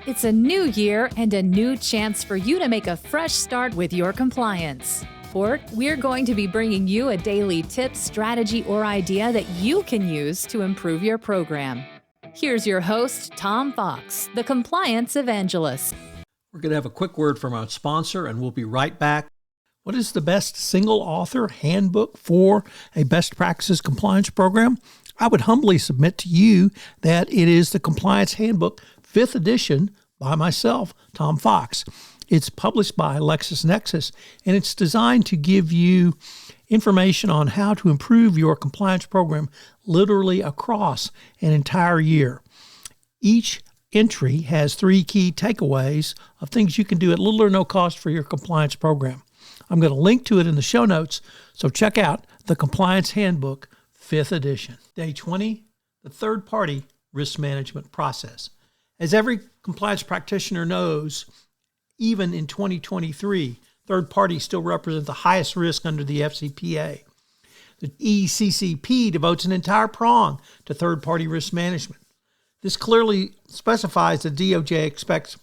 It's a new year and a new chance for you to make a fresh start with your compliance. We're going to be bringing you a daily tip, strategy, or idea that you can use to improve your program. Here's your host, Tom Fox, the Compliance Evangelist. We're going to have a quick word from our sponsor, and we'll be right back. What is the best single-author handbook for a best practices compliance program? I would humbly submit to you that it is the Compliance Handbook, 5th edition, by myself, Tom Fox. It's published by LexisNexis, and it's designed to give you information on how to improve your compliance program literally across an entire year. Each entry has 3 key takeaways of things you can do at little or no cost for your compliance program. I'm going to link to it in the show notes, so check out the Compliance Handbook, 5th edition. Day 20, the third-party risk management process. As every compliance practitioner knows, even in 2023, third parties still represent the highest risk under the FCPA. The ECCP devotes an entire prong to third-party risk management. This clearly specifies that DOJ expects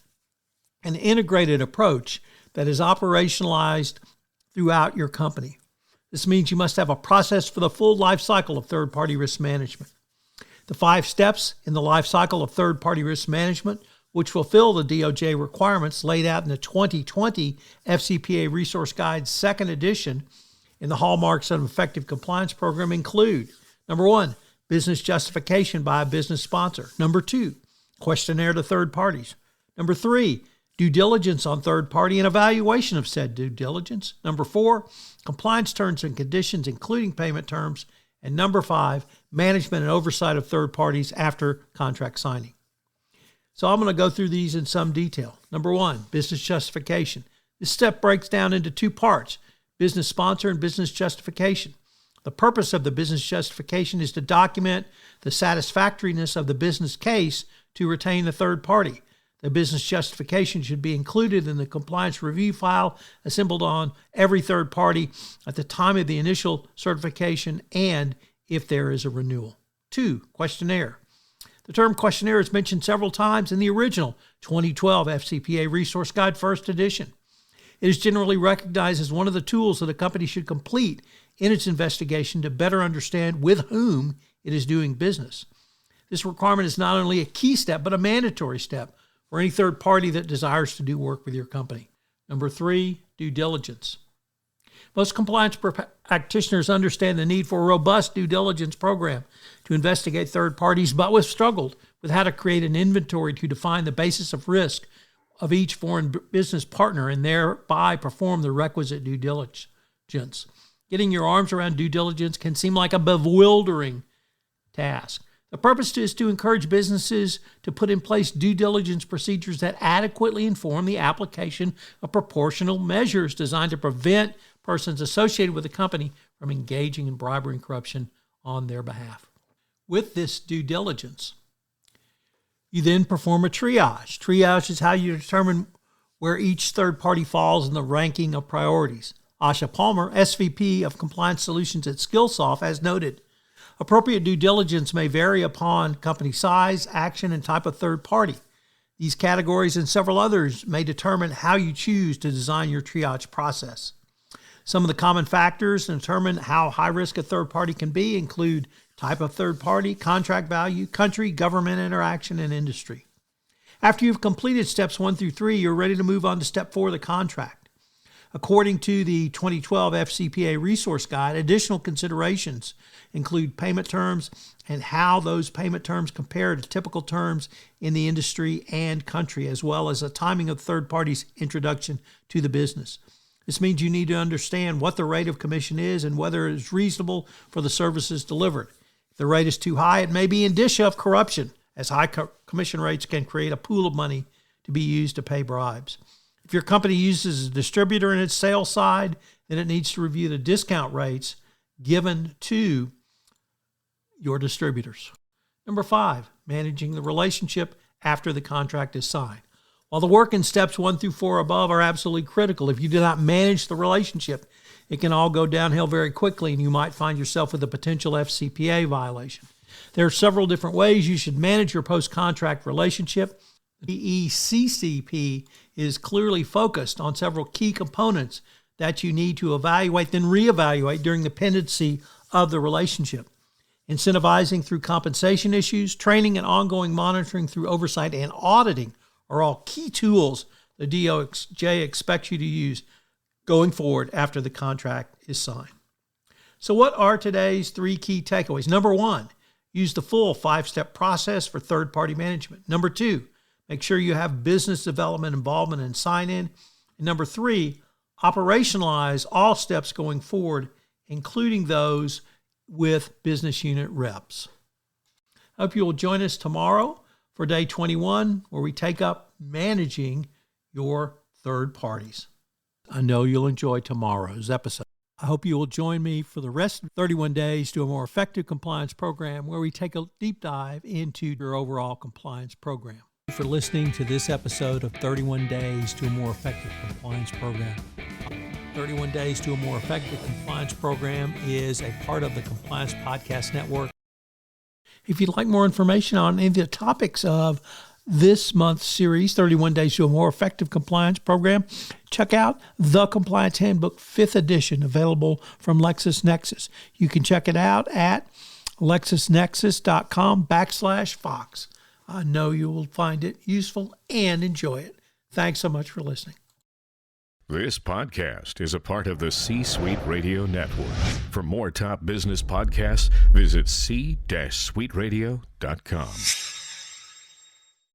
an integrated approach that is operationalized throughout your company. This means you must have a process for the full life cycle of third-party risk management. The 5 steps in the life cycle of third-party risk management, which fulfill the DOJ requirements laid out in the 2020 FCPA Resource Guide 2nd edition in the Hallmarks of an Effective Compliance Program, include: number 1, business justification by a business sponsor. Number 2, questionnaire to third parties. Number 3, due diligence on third party and evaluation of said due diligence. Number 4, compliance terms and conditions, including payment terms. And number 5, management and oversight of third parties after contract signing. So I'm going to go through these in some detail. Number 1, business justification. This step breaks down into 2 parts: business sponsor and business justification. The purpose of the business justification is to document the satisfactoriness of the business case to retain the third party. The business justification should be included in the compliance review file assembled on every third party at the time of the initial certification and if there is a renewal. 2, questionnaire. The term questionnaire is mentioned several times in the original 2012 FCPA Resource Guide 1st edition. It is generally recognized as one of the tools that a company should complete in its investigation to better understand with whom it is doing business. This requirement is not only a key step, but a mandatory step for any third party that desires to do work with your company. Number 3, due diligence. Most compliance practitioners understand the need for a robust due diligence program to investigate third parties, but we've struggled with how to create an inventory to define the basis of risk of each foreign business partner and thereby perform the requisite due diligence. Getting your arms around due diligence can seem like a bewildering task. The purpose is to encourage businesses to put in place due diligence procedures that adequately inform the application of proportional measures designed to prevent persons associated with the company from engaging in bribery and corruption on their behalf. With this due diligence, you then perform a triage. Triage is how you determine where each third party falls in the ranking of priorities. Asha Palmer, SVP of Compliance Solutions at Skillsoft, has noted, appropriate due diligence may vary upon company size, action, and type of third party. These categories and several others may determine how you choose to design your triage process. Some of the common factors that determine how high risk a third party can be include type of third party, contract value, country, government interaction, and industry. After you've completed steps 1 through 3, you're ready to move on to step 4, the contract. According to the 2012 FCPA Resource Guide, additional considerations include payment terms and how those payment terms compare to typical terms in the industry and country, as well as the timing of the third party's introduction to the business. This means you need to understand what the rate of commission is and whether it is reasonable for the services delivered. If the rate is too high, it may be indicia of corruption, as high commission rates can create a pool of money to be used to pay bribes. If your company uses a distributor in its sales side, then it needs to review the discount rates given to your distributors. Number 5, managing the relationship after the contract is signed. While the work in steps 1 through 4 above are absolutely critical, if you do not manage the relationship, it can all go downhill very quickly and you might find yourself with a potential FCPA violation. There are several different ways you should manage your post-contract relationship. The ECCP is clearly focused on several key components that you need to evaluate, then reevaluate during the pendency of the relationship. Incentivizing through compensation issues, training and ongoing monitoring through oversight and auditing are all key tools the DOJ expects you to use going forward after the contract is signed. So what are today's 3 key takeaways? Number 1, use the full 5-step process for third-party management. Number 2, make sure you have business development involvement and sign-in. And number 3, operationalize all steps going forward, including those with business unit reps. I hope you will join us tomorrow for day 21, where we take up managing your third parties. I know you'll enjoy tomorrow's episode. I hope you will join me for the rest of 31 days to a more effective compliance program, where we take a deep dive into your overall compliance program. Thank you for listening to this episode of 31 Days to a More Effective Compliance Program. 31 Days to a More Effective Compliance Program is a part of the Compliance Podcast Network. If you'd like more information on any of the topics of this month's series, 31 Days to a More Effective Compliance Program, check out the Compliance Handbook 5th edition, available from LexisNexis. You can check it out at lexisnexis.com/Fox. I know you will find it useful and enjoy it. Thanks so much for listening. This podcast is a part of the C-Suite Radio Network. For more top business podcasts, visit c-suiteradio.com.